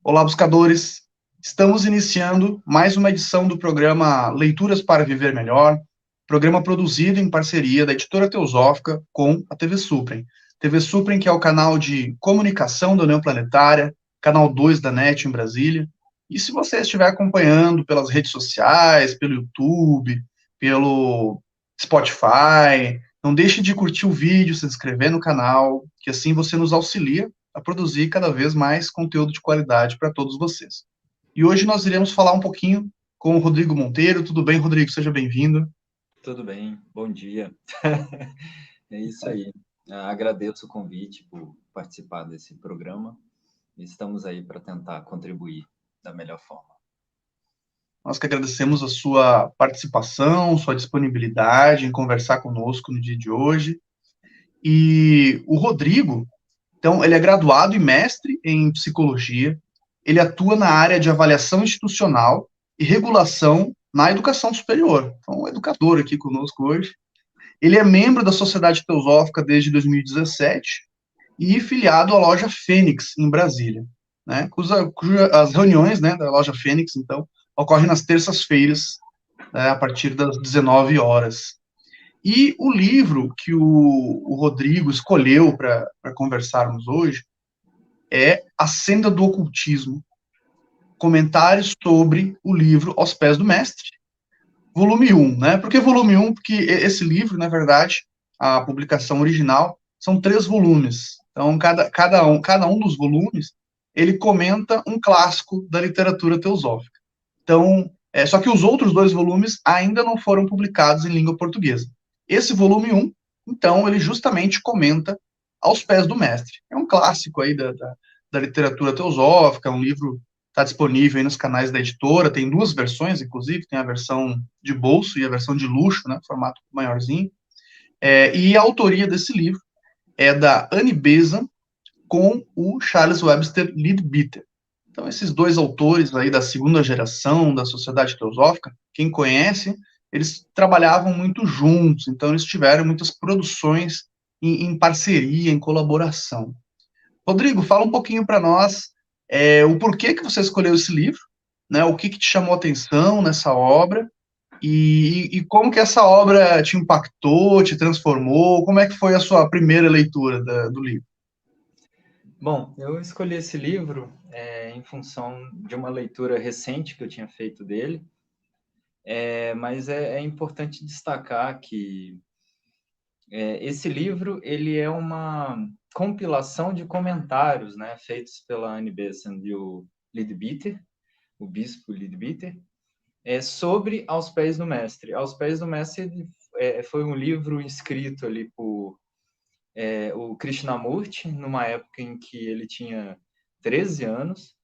Olá, buscadores! Estamos iniciando mais uma edição do programa Leituras para Viver Melhor, programa produzido em parceria da Editora Teosófica com a TV Suprem. TV Suprem, que é o canal de comunicação da União Planetária, canal 2 da NET em Brasília. E se você estiver acompanhando pelas redes sociais, pelo YouTube, pelo Spotify, não deixe de curtir o vídeo, se inscrever no canal, que assim você nos auxilia a produzir cada vez mais conteúdo de qualidade para todos vocês. E hoje nós iremos falar um pouquinho com o Rodrigo Monteiro. Tudo bem, Rodrigo? Seja bem-vindo. Tudo bem, bom dia. É isso aí. Agradeço o convite por participar desse programa. Estamos aí para tentar contribuir da melhor forma. Nós que agradecemos a sua participação, sua disponibilidade em conversar conosco no dia de hoje. E o Rodrigo, então, ele é graduado e mestre em psicologia. Ele atua na área de avaliação institucional e regulação na educação superior. Então, um educador aqui conosco hoje. Ele é membro da Sociedade Teosófica desde 2017 e filiado à Loja Fênix, em Brasília, né, as reuniões, né, da Loja Fênix, então, ocorrem nas terças-feiras, né, a partir das 19 horas. E o livro que o Rodrigo escolheu para conversarmos hoje é A Senda do Ocultismo, comentários sobre o livro Aos Pés do Mestre, volume 1, né? Por que volume 1? Porque esse livro, na verdade, a publicação original, são 3 volumes. Então, cada um dos volumes, ele comenta um clássico da literatura teosófica. Então, só que os outros 2 volumes ainda não foram publicados em língua portuguesa. Esse volume 1, então, ele justamente comenta Aos Pés do Mestre. É um clássico aí da literatura teosófica, um livro está disponível aí nos canais da editora, tem 2 versões, inclusive, tem a versão de bolso e a versão de luxo, né, formato maiorzinho. E a autoria desse livro é da Annie Besant com o Charles Webster Leadbeater. Então, esses 2 autores aí da segunda geração da Sociedade Teosófica, quem conhece, eles trabalhavam muito juntos, então eles tiveram muitas produções em parceria, em colaboração. Rodrigo, fala um pouquinho para nós o porquê que você escolheu esse livro, né? O que te chamou a atenção nessa obra e como que essa obra te impactou, te transformou, como é que foi a sua primeira leitura do livro? Bom, eu escolhi esse livro em função de uma leitura recente que eu tinha feito dele, mas é importante destacar que esse livro ele é uma compilação de comentários, né, feitos pela Annie Besant e o Leadbeater, o bispo Leadbeater, sobre Aos Pés do Mestre. Aos Pés do Mestre foi um livro escrito ali por o Krishnamurti, numa época em que ele tinha 13 anos,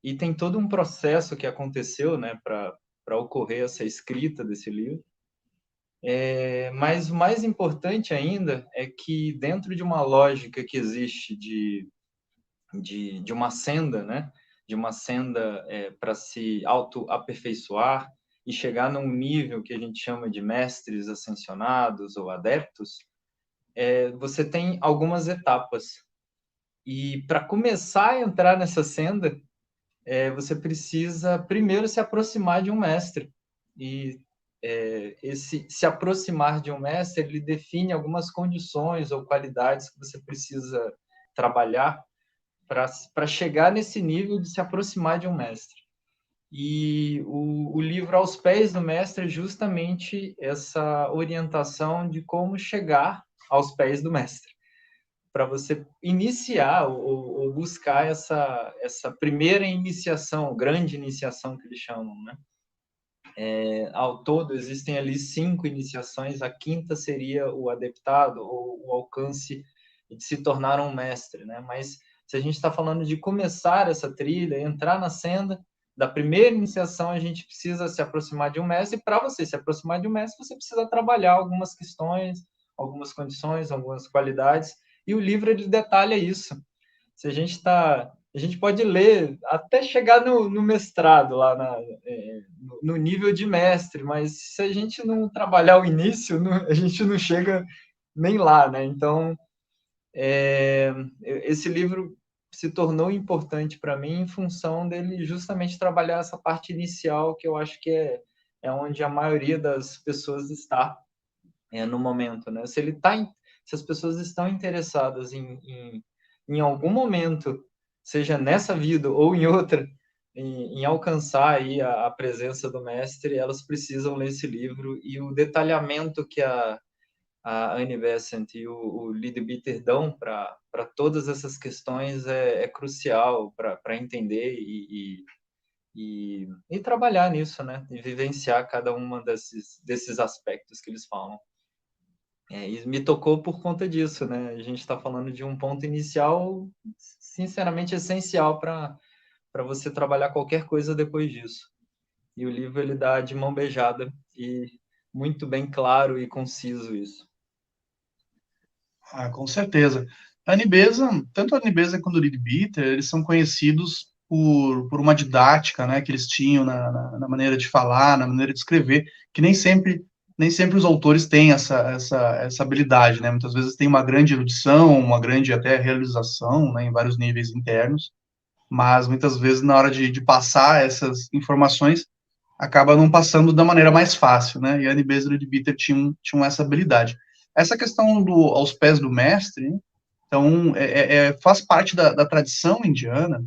e tem todo um processo que aconteceu, né, para ocorrer essa escrita desse livro. Mas o mais importante ainda é que dentro de uma lógica que existe de uma senda, né, de uma senda para se auto-aperfeiçoar e chegar num nível que a gente chama de mestres ascensionados ou adeptos, você tem algumas etapas. E para começar a entrar nessa senda, você precisa primeiro se aproximar de um mestre. E esse se aproximar de um mestre, ele define algumas condições ou qualidades que você precisa trabalhar para chegar nesse nível de se aproximar de um mestre. E o livro Aos Pés do Mestre é justamente essa orientação de como chegar aos pés do mestre, para você iniciar ou buscar essa primeira iniciação, grande iniciação que eles chamam, né? Ao todo, existem ali 5 iniciações, a quinta seria o adeptado, ou o alcance de se tornar um mestre, né? Mas se a gente está falando de começar essa trilha, entrar na senda, da primeira iniciação a gente precisa se aproximar de um mestre, e para você se aproximar de um mestre, você precisa trabalhar algumas questões, algumas condições, algumas qualidades, e o livro ele detalha isso. Se a gente pode ler até chegar no mestrado, lá no nível de mestre, mas se a gente não trabalhar o início, a gente não chega nem lá, né? Então, esse livro se tornou importante para mim em função dele justamente trabalhar essa parte inicial, que eu acho que é onde a maioria das pessoas está no momento, né? Se as pessoas estão interessadas em algum momento, seja nessa vida ou em outra, em alcançar aí a presença do mestre, elas precisam ler esse livro, e o detalhamento que a Annie Besant e o Leadbeater dão para todas essas questões é crucial para entender e trabalhar nisso, né? E vivenciar cada uma desses aspectos que eles falam. E me tocou por conta disso, né? A gente está falando de um ponto inicial, sinceramente, essencial para você trabalhar qualquer coisa depois disso. E o livro ele dá de mão beijada e muito bem claro e conciso isso. Ah, com certeza. A Nibesa, tanto a Nibesa quanto o Leadbeater, eles são conhecidos por uma didática, né, que eles tinham na maneira de falar, na maneira de escrever, que nem sempre os autores têm essa habilidade, né? Muitas vezes tem uma grande erudição, uma grande até realização, né, em vários níveis internos, mas muitas vezes na hora de passar essas informações acaba não passando da maneira mais fácil, né? E a Anibes e o Leadbeater tinham essa habilidade. Essa questão do aos pés do mestre, né? Então, faz parte da tradição indiana.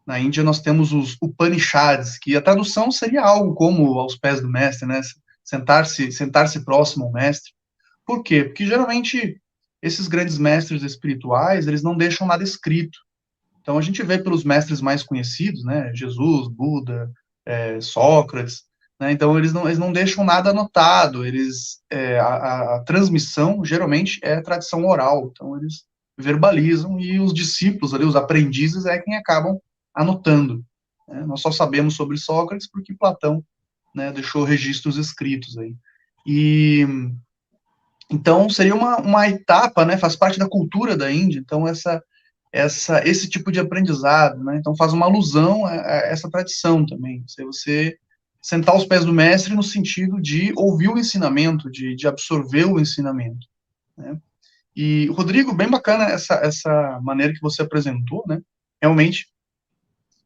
Na Índia nós temos os Upanishads, que a tradução seria algo como aos pés do mestre, né? Sentar-se próximo ao mestre. Por quê? Porque geralmente esses grandes mestres espirituais, eles não deixam nada escrito. Então a gente vê pelos mestres mais conhecidos, né? Jesus, Buda, Sócrates, né? Então eles não deixam nada anotado. A transmissão geralmente é tradição oral. Então eles verbalizam e os discípulos ali, os aprendizes, é quem acabam anotando. Né? Nós só sabemos sobre Sócrates porque Platão, né, deixou registros escritos aí. E então seria uma etapa, né? Faz parte da cultura da Índia. Então esse tipo de aprendizado, né? Então faz uma alusão a essa tradição também. Você sentar aos pés do mestre no sentido de ouvir o ensinamento, de absorver o ensinamento, né? E, Rodrigo, bem bacana essa maneira que você apresentou, né? Realmente,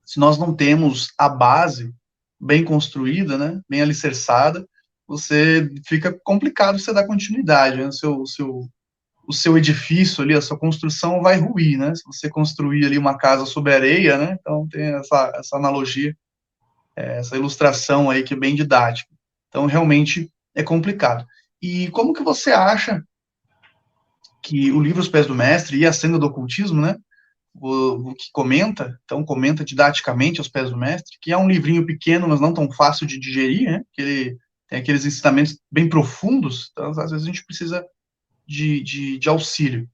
se nós não temos a base bem construída, né? Bem alicerçada, você fica complicado você dar continuidade, né? O seu edifício ali, a sua construção vai ruir, né? Se você construir ali uma casa sob areia, né? Então tem essa analogia, essa ilustração aí que é bem didática. Então realmente é complicado. E como que você acha que o livro Os Pés do Mestre e a Senda do Ocultismo, né? O que comenta didaticamente Os Pés do Mestre, que é um livrinho pequeno, mas não tão fácil de digerir, né? Que ele tem aqueles ensinamentos bem profundos, então às vezes a gente precisa de auxílio.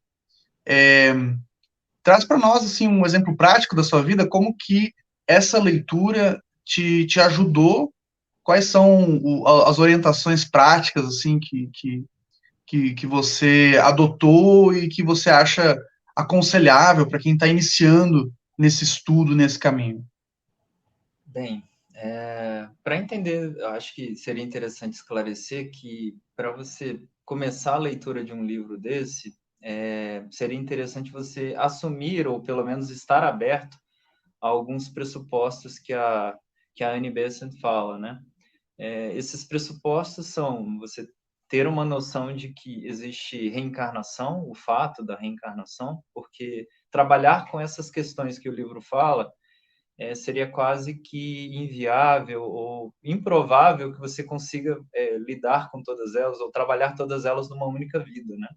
Traz para nós assim um exemplo prático da sua vida, como que essa leitura te ajudou, quais são as orientações práticas assim que você adotou e que você acha aconselhável para quem está iniciando nesse estudo, nesse caminho. Bem, para entender, eu acho que seria interessante esclarecer que para você começar a leitura de um livro desse, seria interessante você assumir ou pelo menos estar aberto a alguns pressupostos que a Annie Besant fala, né? Esses pressupostos são você ter uma noção de que existe reencarnação, o fato da reencarnação, porque trabalhar com essas questões que o livro fala seria quase que inviável ou improvável que você consiga lidar com todas elas ou trabalhar todas elas numa única vida, né?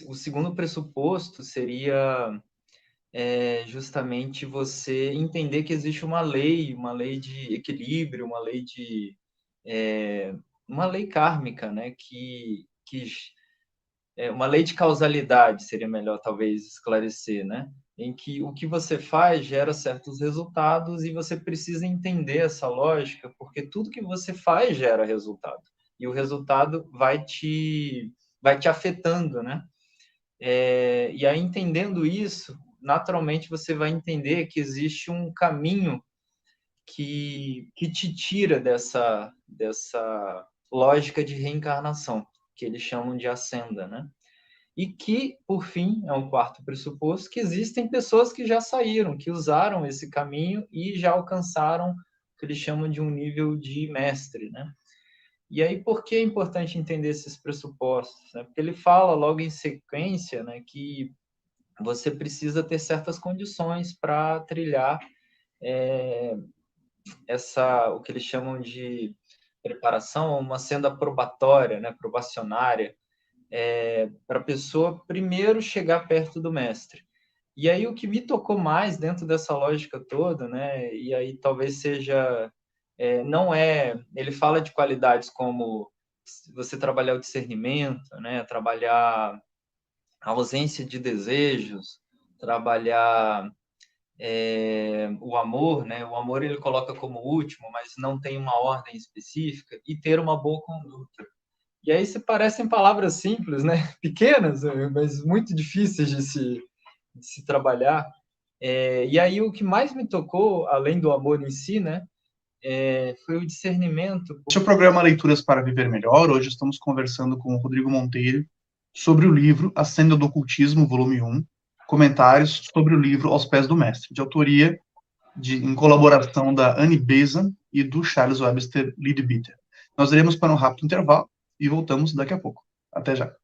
O segundo pressuposto seria justamente você entender que existe uma lei de equilíbrio, uma lei kármica, né? Uma lei de causalidade seria melhor talvez esclarecer, né? Em que o que você faz gera certos resultados e você precisa entender essa lógica, porque tudo que você faz gera resultado e o resultado vai te afetando, né? E aí entendendo isso, naturalmente você vai entender que existe um caminho que te tira dessa lógica de reencarnação, que eles chamam de ascenda, né? e que, por fim, é um quarto pressuposto, que existem pessoas que já saíram, que usaram esse caminho e já alcançaram o que eles chamam de um nível de mestre, né? E aí, por que é importante entender esses pressupostos? Né? Porque ele fala logo em sequência, né, que você precisa ter certas condições para trilhar o que eles chamam de preparação, uma senda probatória, né, probacionária, para a pessoa primeiro chegar perto do mestre. E aí o que me tocou mais dentro dessa lógica toda, né, e aí talvez seja, não é, ele fala de qualidades como você trabalhar o discernimento, né, trabalhar a ausência de desejos, trabalhar o amor, né? O amor ele coloca como último, mas não tem uma ordem específica, e ter uma boa conduta. E aí se parecem palavras simples, né? Pequenas, mas muito difíceis de se trabalhar. E aí o que mais me tocou, além do amor em si, né? Foi o discernimento. Este é o programa Leituras para Viver Melhor. Hoje estamos conversando com o Rodrigo Monteiro sobre o livro A Senda do Ocultismo, volume 1, comentários sobre o livro Aos Pés do Mestre, de autoria em colaboração da Annie Besant e do Charles Webster Leadbeater. Nós iremos para um rápido intervalo e voltamos daqui a pouco. Até já.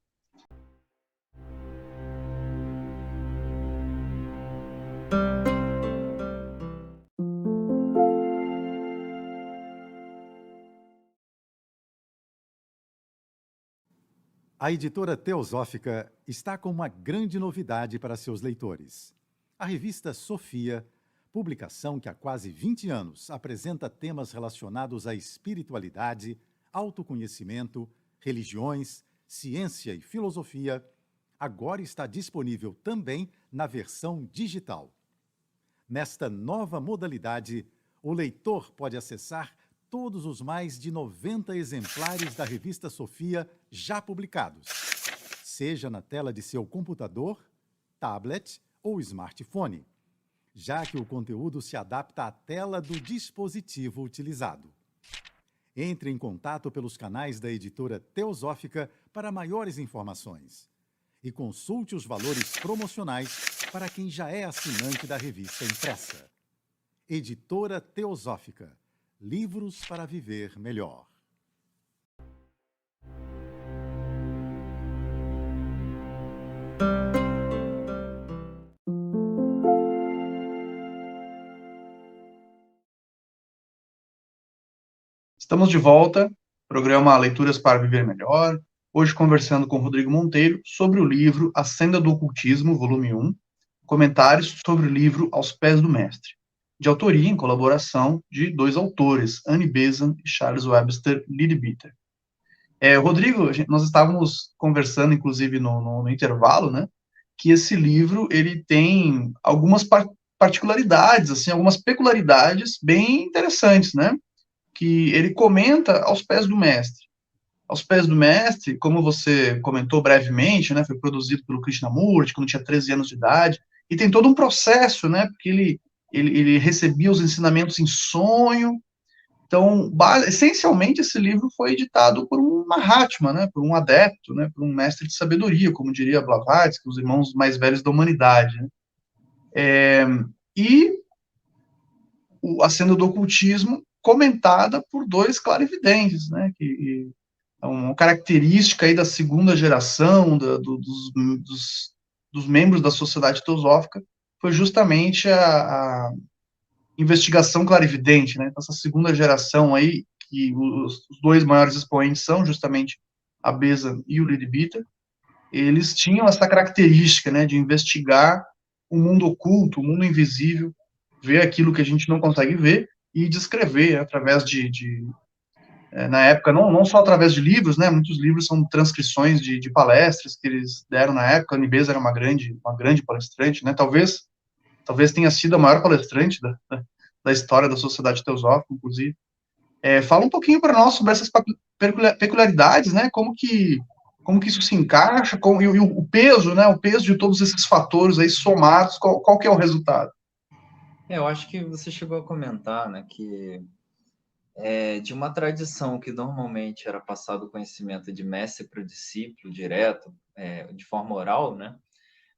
A editora Teosófica está com uma grande novidade para seus leitores. A revista Sofia, publicação que há quase 20 anos apresenta temas relacionados à espiritualidade, autoconhecimento, religiões, ciência e filosofia, agora está disponível também na versão digital. Nesta nova modalidade, o leitor pode acessar todos os mais de 90 exemplares da revista Sofia já publicados, seja na tela de seu computador, tablet ou smartphone, já que o conteúdo se adapta à tela do dispositivo utilizado. Entre em contato pelos canais da editora Teosófica para maiores informações e consulte os valores promocionais para quem já é assinante da revista impressa. Editora Teosófica. Livros para viver melhor. Estamos de volta, programa Leituras para Viver Melhor, hoje conversando com Rodrigo Monteiro sobre o livro A Senda do Ocultismo, volume 1, comentários sobre o livro Aos Pés do Mestre, de autoria em colaboração de dois autores, Annie Besant e Charles Webster Leadbeater. Rodrigo, nós estávamos conversando, inclusive, no intervalo, né, que esse livro, ele tem algumas particularidades, assim, algumas peculiaridades bem interessantes, né, que ele comenta aos pés do mestre. Aos pés do mestre, como você comentou brevemente, né, foi produzido pelo Krishnamurti quando tinha 13 anos de idade, e tem todo um processo, né, porque ele recebia os ensinamentos em sonho. Então, essencialmente, esse livro foi editado por um Mahatma, né, por um adepto, né, por um mestre de sabedoria, como diria Blavatsky, os irmãos mais velhos da humanidade. Né. E a Senda do Ocultismo comentada por dois clarividentes, né, que é uma característica aí da segunda geração dos membros da Sociedade Teosófica foi justamente a investigação clarividente, né? Essa segunda geração aí, que os dois maiores expoentes são justamente a Besant e o Leadbeater, eles tinham essa característica, né, de investigar o mundo oculto, o mundo invisível, ver aquilo que a gente não consegue ver e descrever através na época, não só através de livros, né, muitos livros são transcrições de palestras que eles deram na época. A Annie Besant era uma grande palestrante, né, talvez tenha sido a maior palestrante da história da Sociedade Teosófica, inclusive. Fala um pouquinho para nós sobre essas peculiaridades, né, como que isso se encaixa, e o peso, né, o peso de todos esses fatores aí somados, qual que é o resultado? Eu acho que você chegou a comentar, né, que de uma tradição que normalmente era passado o conhecimento de mestre para o discípulo direto, de forma oral, né?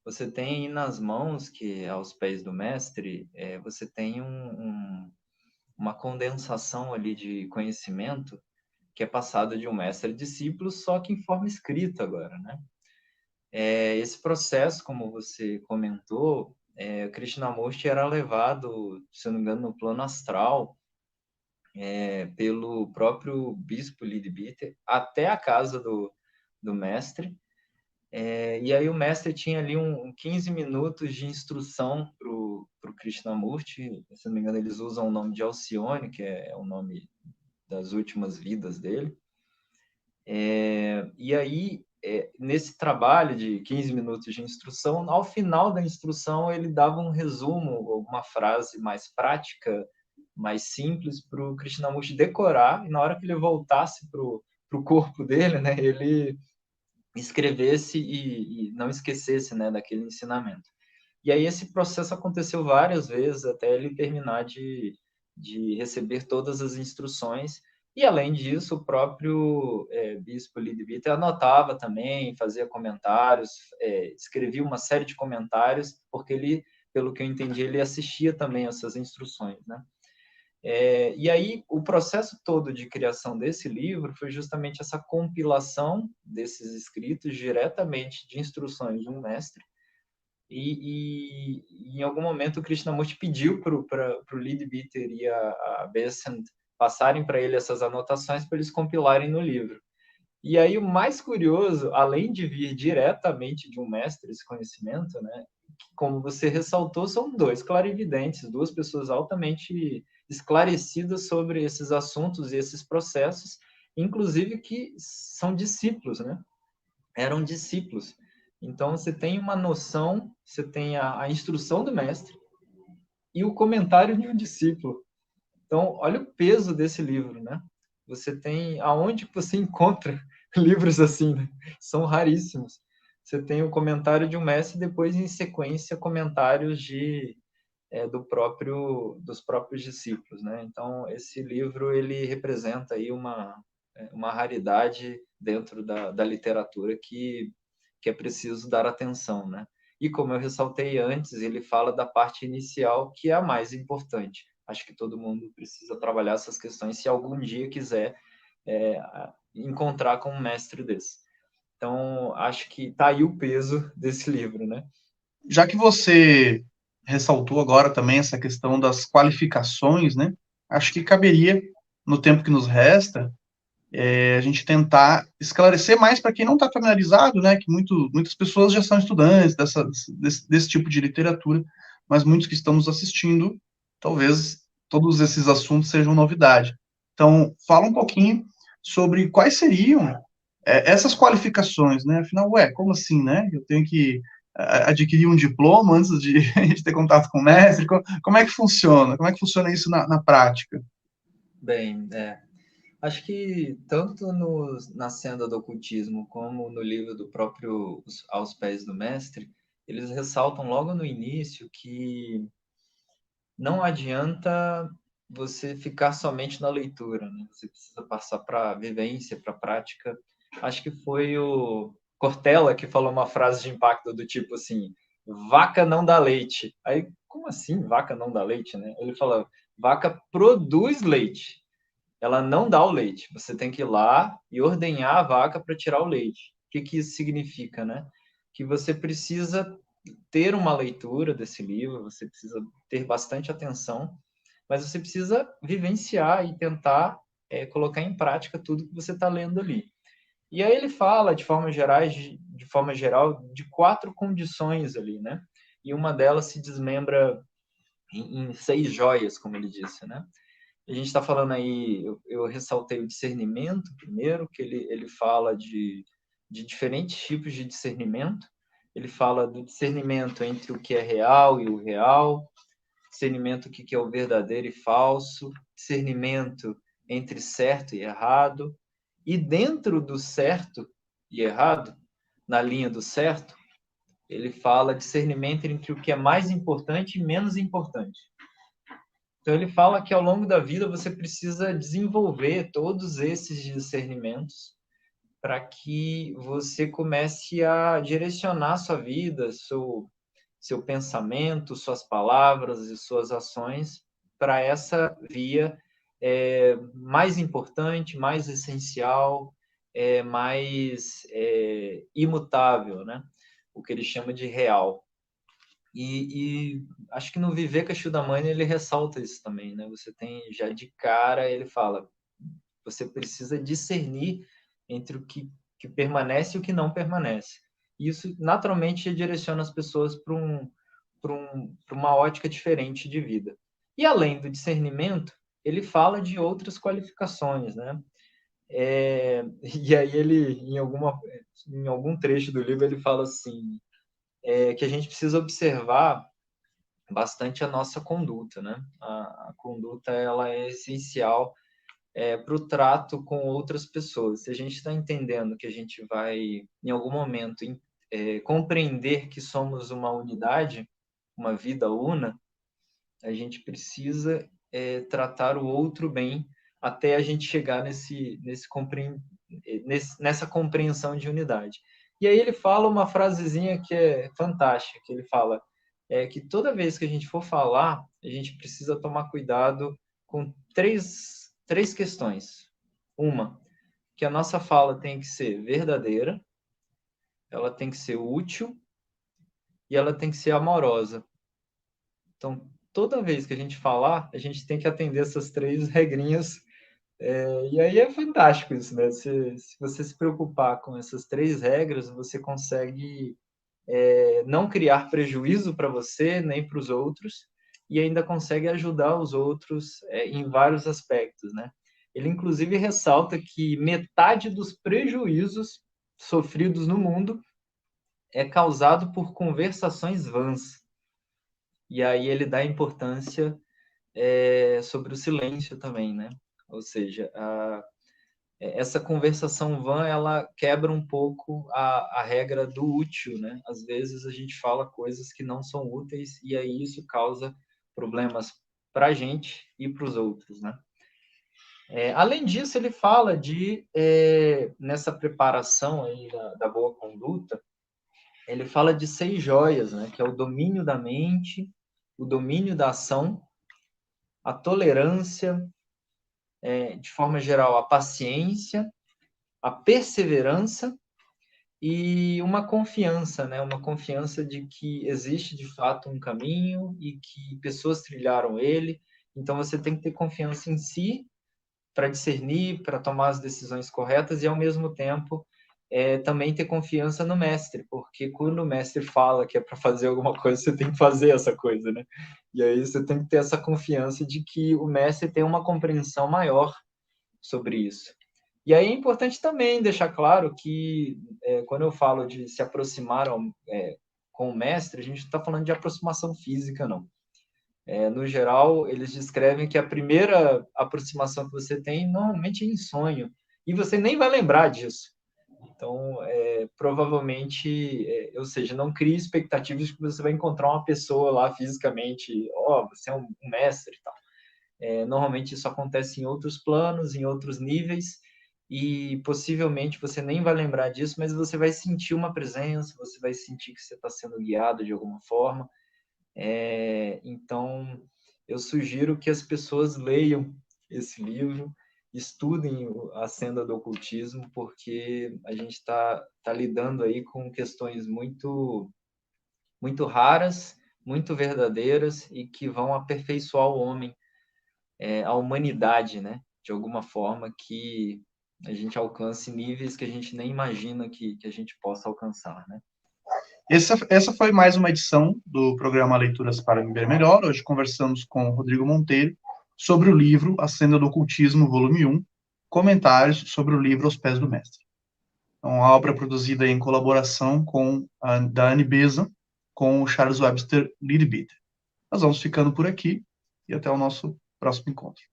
Você tem nas mãos, que aos pés do mestre, você tem uma condensação ali de conhecimento que é passado de um mestre a discípulo, só que em forma escrita agora, né? Esse processo, como você comentou, Krishnamurti era levado, se eu não me engano, no plano astral, pelo próprio bispo Lidbiter até a casa do mestre. E aí o mestre tinha ali 15 minutos de instrução para o Krishnamurti. Se não me engano, eles usam o nome de Alcione, que é o nome das últimas vidas dele. E aí, nesse trabalho de 15 minutos de instrução, ao final da instrução, ele dava um resumo, alguma frase mais prática, mais simples, para o Krishnamurti decorar, e na hora que ele voltasse para o corpo dele, né, ele escrevesse e não esquecesse, né, daquele ensinamento. E aí esse processo aconteceu várias vezes até ele terminar de receber todas as instruções. E, além disso, o próprio bispo Lidbiter anotava também, fazia comentários, escrevia uma série de comentários, porque ele, pelo que eu entendi, ele assistia também essas instruções, né? E aí, o processo todo de criação desse livro foi justamente essa compilação desses escritos diretamente de instruções de um mestre. Em algum momento, o Krishnamurti pediu para o Lidbiter e a Besant passarem para ele essas anotações para eles compilarem no livro. E aí, o mais curioso, além de vir diretamente de um mestre esse conhecimento, né, como você ressaltou, são dois clarividentes, duas pessoas altamente esclarecidas sobre esses assuntos e esses processos, inclusive que são discípulos, né? Eram discípulos. Então, você tem uma noção, você tem a instrução do mestre e o comentário de um discípulo. Então, olha o peso desse livro, né? Você tem... Aonde você encontra livros assim, né? São raríssimos. Você tem o comentário de um mestre e depois, em sequência, comentários dos próprios discípulos, né? Então, esse livro, ele representa aí uma raridade dentro da literatura que é preciso dar atenção, né? E como eu ressaltei antes, ele fala da parte inicial, que é a mais importante. Acho que todo mundo precisa trabalhar essas questões se algum dia quiser encontrar com um mestre desse. Então, acho que está aí o peso desse livro, né? Já que você ressaltou agora também essa questão das qualificações, né? Acho que caberia, no tempo que nos resta, a gente tentar esclarecer mais para quem não está familiarizado, né? Que muitas pessoas já são estudantes desse tipo de literatura, mas muitos que estamos assistindo, talvez todos esses assuntos sejam novidade. Então, fala um pouquinho sobre quais seriam essas qualificações, né? Afinal, como assim, né? Eu tenho que adquirir um diploma antes de ter contato com o mestre? Como é que funciona? Como é que funciona isso na prática? Bem, acho que tanto na senda do ocultismo como no livro do próprio Aos Pés do Mestre, eles ressaltam logo no início que não adianta você ficar somente na leitura, né? Você precisa passar para a vivência, para a prática. Acho que foi o Cortella que falou uma frase de impacto do tipo assim: vaca não dá leite. Aí, como assim vaca não dá leite, né? Ele fala: vaca produz leite, ela não dá o leite. Você tem que ir lá e ordenhar a vaca para tirar o leite. O que isso significa, né? Que você precisa ter uma leitura desse livro, você precisa ter bastante atenção, mas você precisa vivenciar e tentar colocar em prática tudo que você está lendo ali. E aí ele fala, de forma geral, de 4 condições ali, né? E uma delas se desmembra em 6 joias, como ele disse, né? A gente está falando aí, eu ressaltei o discernimento primeiro, que ele fala de diferentes tipos de discernimento. Ele fala do discernimento entre o que é real e o real, discernimento do que é o verdadeiro e falso, discernimento entre certo e errado. E dentro do certo e errado, na linha do certo, ele fala discernimento entre o que é mais importante e menos importante. Então, ele fala que ao longo da vida você precisa desenvolver todos esses discernimentos para que você comece a direcionar sua vida, seu pensamento, suas palavras e suas ações para essa via mais importante, mais essencial, mais imutável, né? O que ele chama de real. E acho que no Viver Kashyudamani ele ressalta isso também, né? Você tem já de cara, ele fala, você precisa discernir entre o que permanece e o que não permanece. Isso naturalmente direciona as pessoas para uma ótica diferente de vida. E além do discernimento, ele fala de outras qualificações, né? E aí ele, em algum trecho do livro, ele fala assim, que a gente precisa observar bastante a nossa conduta, né? A conduta, ela é essencial para o trato com outras pessoas. Se a gente está entendendo que a gente vai, em algum momento, compreender que somos uma unidade, uma vida una, a gente precisa tratar o outro bem até a gente chegar nessa compreensão de unidade. E aí ele fala uma frasezinha que é fantástica, que ele fala que toda vez que a gente for falar, a gente precisa tomar cuidado com três questões. Uma, que a nossa fala tem que ser verdadeira, ela tem que ser útil e ela tem que ser amorosa. Então, toda vez que a gente falar, a gente tem que atender essas três regrinhas. E aí é fantástico isso, né? Se você se preocupar com essas três regras, você consegue não criar prejuízo para você nem para os outros e ainda consegue ajudar os outros em vários aspectos, né? Ele, inclusive, ressalta que metade dos prejuízos sofridos no mundo é causado por conversações vãs. E aí ele dá importância sobre o silêncio também, né? Ou seja, essa conversação vã, ela quebra um pouco a regra do útil, né? Às vezes a gente fala coisas que não são úteis e aí isso causa problemas para a gente e para os outros, né? Além disso, ele fala nessa preparação aí da boa conduta, ele fala de 6 joias, né? Que é o domínio da mente, o domínio da ação, a tolerância, de forma geral, a paciência, a perseverança e uma confiança, né? Uma confiança de que existe de fato um caminho e que pessoas trilharam ele. Então você tem que ter confiança em si para discernir, para tomar as decisões corretas e ao mesmo tempo também ter confiança no mestre, porque quando o mestre fala que é para fazer alguma coisa, você tem que fazer essa coisa, né? E aí você tem que ter essa confiança de que o mestre tem uma compreensão maior sobre isso. E aí é importante também deixar claro que quando eu falo de se aproximar com o mestre, a gente não está falando de aproximação física, não. No geral, eles descrevem que a primeira aproximação que você tem normalmente é em sonho, e você nem vai lembrar disso. Então, provavelmente, ou seja, não crie expectativas de que você vai encontrar uma pessoa lá fisicamente, você é um mestre e tal. Normalmente isso acontece em outros planos, em outros níveis, e possivelmente você nem vai lembrar disso, mas você vai sentir uma presença, você vai sentir que você está sendo guiado de alguma forma. Então, eu sugiro que as pessoas leiam esse livro, estudem a senda do ocultismo, porque a gente está lidando aí com questões muito, muito raras, muito verdadeiras e que vão aperfeiçoar o homem, a humanidade, né? De alguma forma que a gente alcance níveis que a gente nem imagina que a gente possa alcançar, né? Essa foi mais uma edição do programa Leituras para Viver Melhor. Hoje conversamos com o Rodrigo Monteiro sobre o livro A Senda do Ocultismo, volume 1, comentários sobre o livro Aos Pés do Mestre. Então, a obra produzida em colaboração da Anne Besant com o Charles Webster Leadbeater. Nós vamos ficando por aqui e até o nosso próximo encontro.